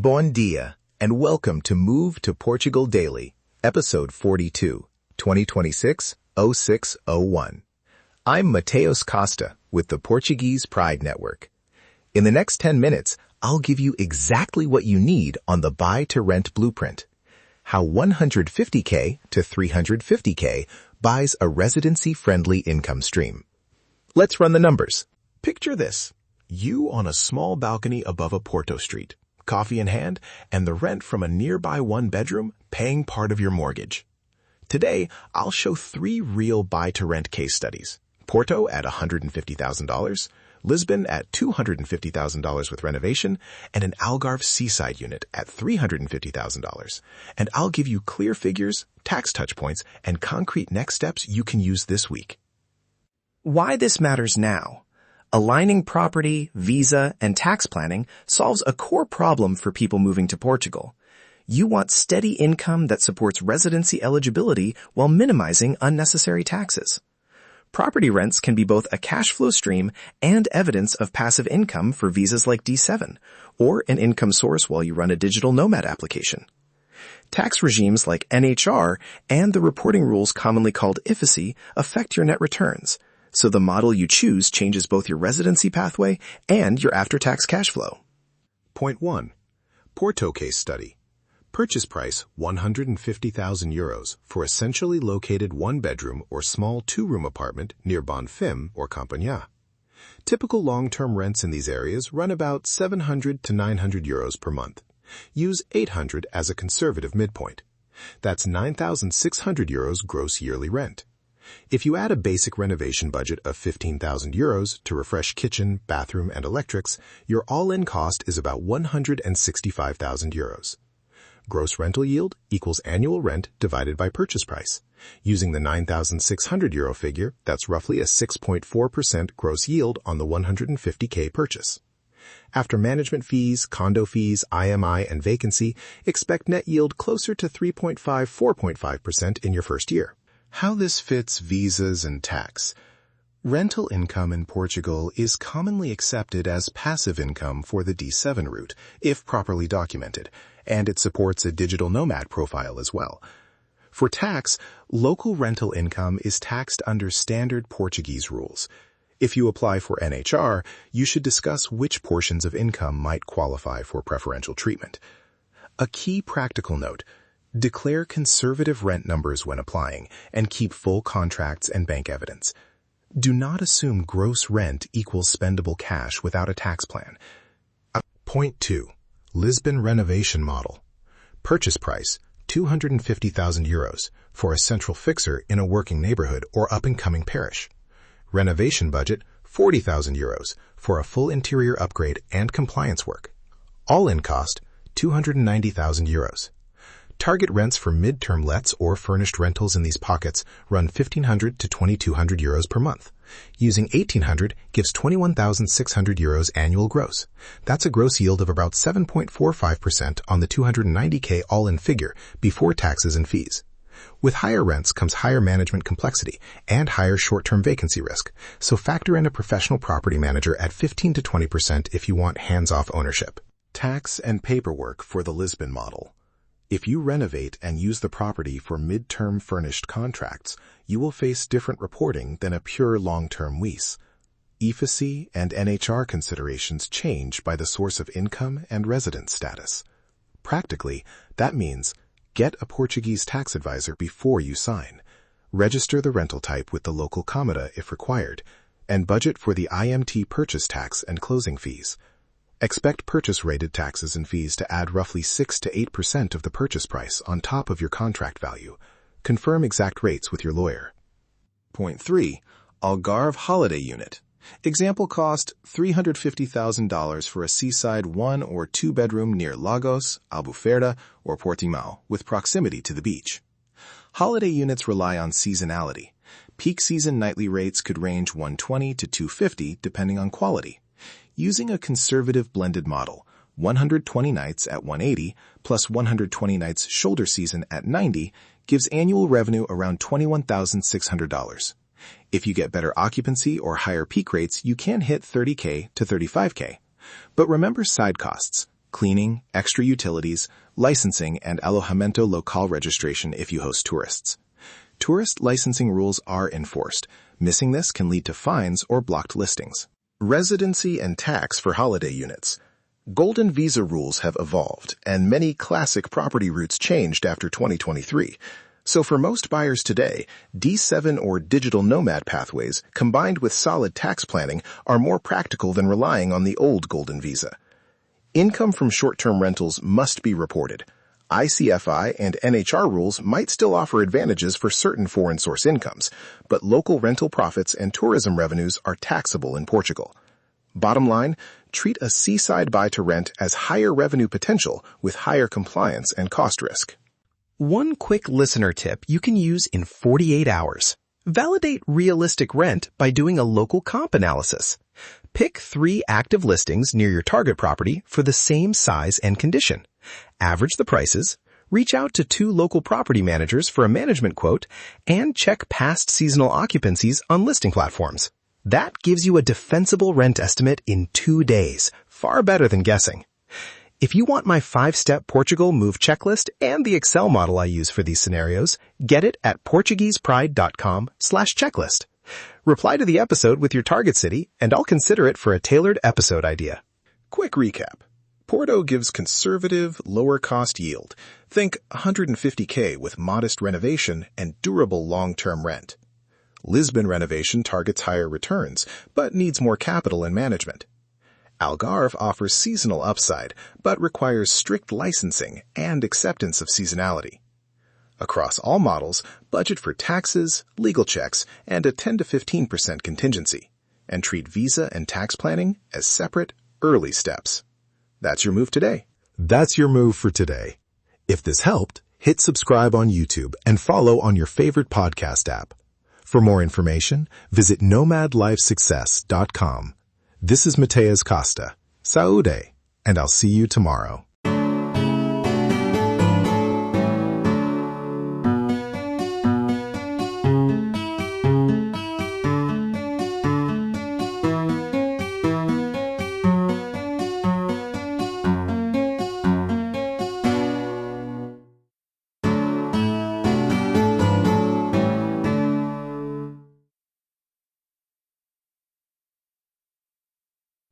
Bon dia, and welcome to Move to Portugal Daily, Episode 42, 2026-06-01. I'm Mateus Costa with the Portuguese Pride Network. In the next 10 minutes, I'll give you exactly what you need on the buy-to-rent blueprint. How 150K to 350K buys a residency-friendly income stream. Let's run the numbers. Picture this. You on a small balcony above a Porto street, coffee in hand, and the rent from a nearby one-bedroom paying part of your mortgage. Today, I'll show 3 real buy-to-rent case studies. Porto at $150,000, Lisbon at $250,000 with renovation, and an Algarve seaside unit at $350,000. And I'll give you clear figures, tax touchpoints, and concrete next steps you can use this week. Why this matters now. Aligning property, visa, and tax planning solves a core problem for people moving to Portugal. You want steady income that supports residency eligibility while minimizing unnecessary taxes. Property rents can be both a cash flow stream and evidence of passive income for visas like D7, or an income source while you run a digital nomad application. Tax regimes like NHR and the reporting rules commonly called IFSC affect your net returns, so the model you choose changes both your residency pathway and your after-tax cash flow. Point 1. Porto case study. Purchase price €150,000 for a centrally located one-bedroom or small two-room apartment near Bonfim or Campanhã. Typical long-term rents in these areas run about €700 to €900 per month. Use €800 as a conservative midpoint. That's €9,600 gross yearly rent. If you add a basic renovation budget of €15,000 to refresh kitchen, bathroom, and electrics, your all-in cost is about €165,000. Gross rental yield equals annual rent divided by purchase price. Using the €9,600 figure, that's roughly a 6.4% gross yield on the 150K purchase. After management fees, condo fees, IMI, and vacancy, expect net yield closer to 3.5–4.5% in your first year. How this fits visas and tax. Rental income in Portugal is commonly accepted as passive income for the D7 route, if properly documented, and it supports a digital nomad profile as well. For tax, local rental income is taxed under standard Portuguese rules. If you apply for NHR, you should discuss which portions of income might qualify for preferential treatment. A key practical note: declare conservative rent numbers when applying, and keep full contracts and bank evidence. Do not assume gross rent equals spendable cash without a tax plan. Point 2. Lisbon renovation model. Purchase price, €250,000 for a central fixer in a working neighborhood or up-and-coming parish. Renovation budget, €40,000 for a full interior upgrade and compliance work. All-in cost, €290,000. Target rents for mid-term lets or furnished rentals in these pockets run €1,500 to €2,200 per month. Using €1,800 gives €21,600 annual gross. That's a gross yield of about 7.45% on the 290K all-in figure before taxes and fees. With higher rents comes higher management complexity and higher short-term vacancy risk, so factor in a professional property manager at 15 to 20% if you want hands-off ownership. Tax and paperwork for the Lisbon model. If you renovate and use the property for mid-term furnished contracts, you will face different reporting than a pure long-term lease. IFSC and NHR considerations change by the source of income and residence status. Practically, that means get a Portuguese tax advisor before you sign, register the rental type with the local Câmara if required, and budget for the IMT purchase tax and closing fees. Expect purchase-rated taxes and fees to add roughly 6 to 8% of the purchase price on top of your contract value. Confirm exact rates with your lawyer. Point 3. Algarve holiday unit. Example cost, $350,000 for a seaside 1- or 2-bedroom near Lagos, Albufeira, or Portimão, with proximity to the beach. Holiday units rely on seasonality. Peak season nightly rates could range $120 to $250 depending on quality. Using a conservative blended model, 120 nights at $180 plus 120 nights shoulder season at $90 gives annual revenue around $21,600. If you get better occupancy or higher peak rates, you can hit $30K to $35K. But remember side costs. cleaning, extra utilities, licensing, and alojamiento local registration if you host tourists. Tourist licensing rules are enforced. Missing this can lead to fines or blocked listings. Residency and tax for holiday units. Golden visa rules have evolved, and many classic property routes changed after 2023. So for most buyers today, D7 or digital nomad pathways combined with solid tax planning are more practical than relying on the old golden visa. Income from short-term rentals must be reported. ICFI and NHR rules might still offer advantages for certain foreign source incomes, but local rental profits and tourism revenues are taxable in Portugal. Bottom line, treat a seaside buy-to-rent as higher revenue potential with higher compliance and cost risk. One quick listener tip you can use in 48 hours. Validate realistic rent by doing a local comp analysis. Pick 3 active listings near your target property for the same size and condition. Average the prices, reach out to 2 local property managers for a management quote, and check past seasonal occupancies on listing platforms. That gives you a defensible rent estimate in 2 days, far better than guessing. If you want my 5-step Portugal move checklist and the Excel model I use for these scenarios, get it at portuguesepride.com/checklist. Reply to the episode with your target city, and I'll consider it for a tailored episode idea. Quick recap. Porto gives conservative, lower-cost yield. Think $150K with modest renovation and durable long-term rent. Lisbon renovation targets higher returns, but needs more capital and management. Algarve offers seasonal upside, but requires strict licensing and acceptance of seasonality. Across all models, budget for taxes, legal checks, and a 10 to 15% contingency, and treat visa and tax planning as separate, early steps. That's your move today. That's your move for today. If this helped, hit subscribe on YouTube and follow on your favorite podcast app. For more information, visit nomadlifesuccess.com. This is Mateus Costa. Saúde, and I'll see you tomorrow.